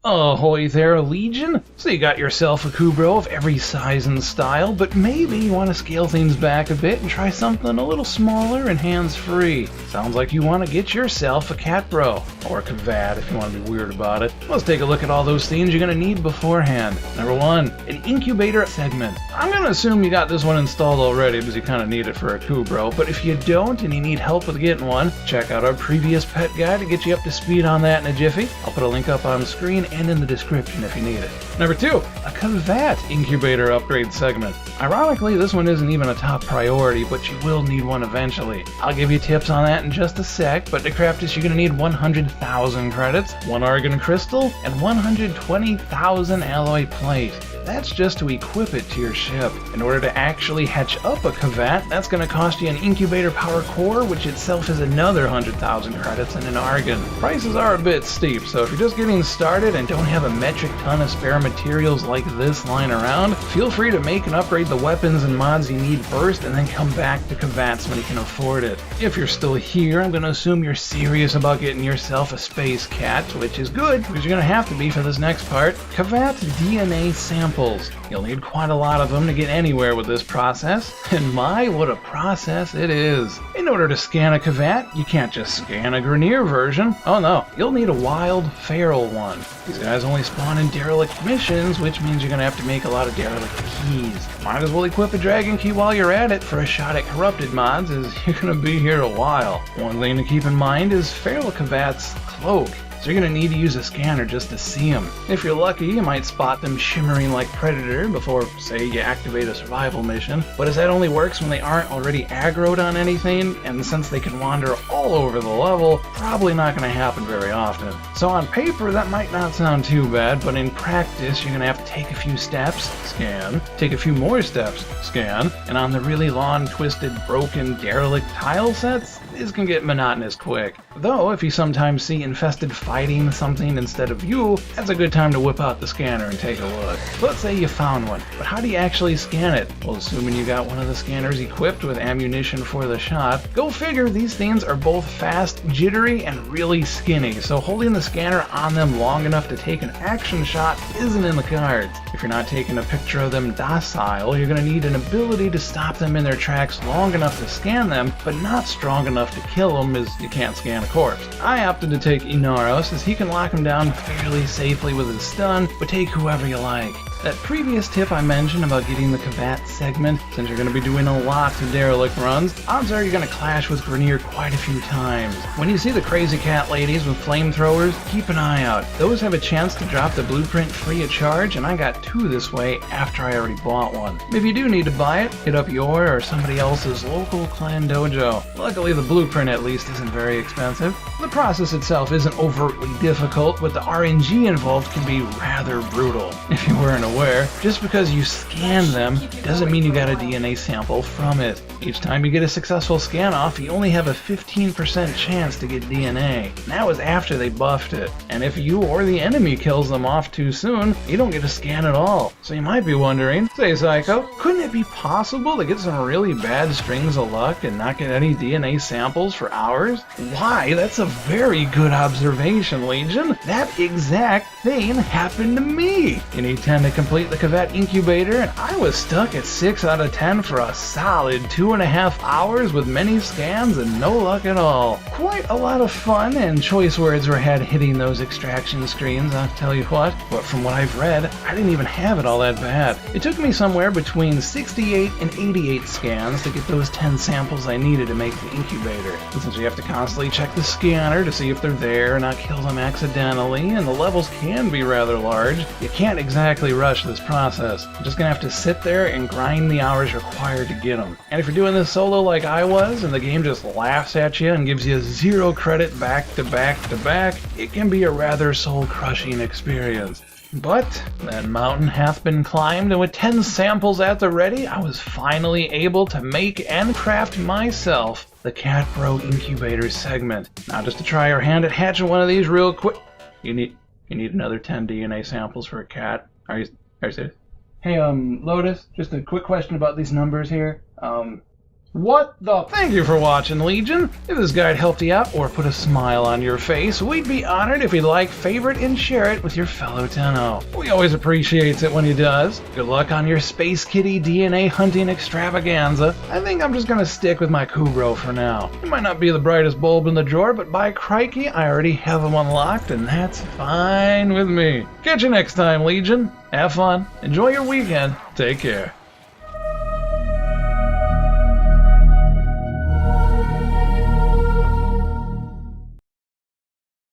Ahoy there, Legion! So you got yourself a Kubrow of every size and style, but maybe you want to scale things back a bit and try something a little smaller and hands-free. Sounds like you want to get yourself a Catbrow, or a Kavat if you want to be weird about it. Let's take a look at all those things you're going to need beforehand. Number 1, an Incubator segment. I'm going to assume you got this one installed already because you kind of need it for a Kubrow, but if you don't and you need help with getting one, check out our previous pet guide to get you up to speed on that in a jiffy. I'll put a link up on the screen and in the description if you need it. Number 2, a Kavat Incubator Upgrade Segment. Ironically, this one isn't even a top priority, but you will need one eventually. I'll give you tips on that in just a sec, but to craft this you're going to need 100,000 credits, 1 Argon Crystal, and 120,000 alloy plate. That's just to equip it to your ship. In order to actually hatch up a Kavat, that's going to cost you an Incubator Power Core, which itself is another 100,000 credits and an Argon. Prices are a bit steep, so if you're just getting started and don't have a metric ton of spare materials like this lying around, feel free to make and upgrade the weapons and mods you need first and then come back to Kavats when you can afford it. If you're still here, I'm going to assume you're serious about getting yourself a space cat, which is good because you're going to have to be for this next part. Kavat DNA samples. You'll need quite a lot of them to get anywhere with this process, and my, what a process it is. In order to scan a Kavat, you can't just scan a Grenier version. Oh no, you'll need a wild, feral one. These guys only spawn in derelict missions, which means you're going to have to make a lot of derelict keys. Might as well equip a dragon key while you're at it for a shot at corrupted mods, as you're going to be here a while. One thing to keep in mind is feral Kavat's cloak. So you're going to need to use a scanner just to see them. If you're lucky, you might spot them shimmering like Predator before, say, you activate a survival mission. But as that only works when they aren't already aggroed on anything, and since they can wander all over the level, probably not going to happen very often. So on paper, that might not sound too bad, but in practice, you're going to have to take a few steps, scan, take a few more steps, scan, and on the really long, twisted, broken, derelict tile sets, this can get monotonous quick. Though, if you sometimes see infested fighting something instead of you, that's a good time to whip out the scanner and take a look. Let's say you found one, but how do you actually scan it? Well, assuming you got one of the scanners equipped with ammunition for the shot, go figure these things are both fast, jittery, and really skinny, so holding the scanner on them long enough to take an action shot isn't in the cards. If you're not taking a picture of them docile, you're going to need an ability to stop them in their tracks long enough to scan them, but not strong enough to kill them, as you can't scan a corpse. I opted to take Inaros, as he can lock him down fairly safely with his stun, but take whoever you like. That previous tip I mentioned about getting the Kavat segment, since you're going to be doing a lot of derelict runs, odds are you're going to clash with Grenier quite a few times. When you see the crazy cat ladies with flamethrowers, keep an eye out. Those have a chance to drop the blueprint free of charge, and I got 2 this way after I already bought one. If you do need to buy it, hit up your or somebody else's local clan dojo. Luckily the blueprint at least isn't very expensive. The process itself isn't overtly difficult, but the RNG involved can be rather brutal. If you weren't aware, just because you scan them doesn't mean you got a DNA sample from it. Each time you get a successful scan off, you only have a 15% chance to get DNA. That was after they buffed it. And if you or the enemy kills them off too soon, you don't get a scan at all. So you might be wondering, say Psycho, couldn't it be possible to get some really bad strings of luck and not get any DNA samples for hours? Why, that's a very good observation, Legion. That exact thing happened to me. You need 10 to complete the Kavat Incubator, and I was stuck at 6 out of 10 for a solid 2.5 hours with many scans and no luck at all. Quite a lot of fun, and choice words were had hitting those extraction screens, I'll tell you what. But from what I've read, I didn't even have it all that bad. It took me somewhere between 68 and 88 scans to get those 10 samples I needed to make the incubator. And since you have to constantly check the scanner to see if they're there and not kill them accidentally, and the levels can be rather large, you can't exactly rush this process. You're just gonna have to sit there and grind the hours required to get them. And if you're doing this solo like I was, and the game just laughs at you and gives you 0 credit back to back to back, it can be a rather soul-crushing experience. But that mountain hath been climbed, and with 10 samples at the ready, I was finally able to make and craft myself the Kubrow Incubator segment. Now, just to try your hand at hatching one of these real quick, you need another 10 DNA samples for a cat. Are you serious? Hey, Lotus, just a quick question about these numbers here. What the? Thank you for watching, Legion. If this guide helped you out or put a smile on your face, we'd be honored if you'd like, favorite, and share it with your fellow Tenno. We always appreciate it when you does. Good luck on your Space Kitty DNA hunting extravaganza. I think I'm just gonna stick with my Kubrow for now. It might not be the brightest bulb in the drawer, but by crikey, I already have them unlocked, and that's fine with me. Catch you next time, Legion. Have fun. Enjoy your weekend. Take care.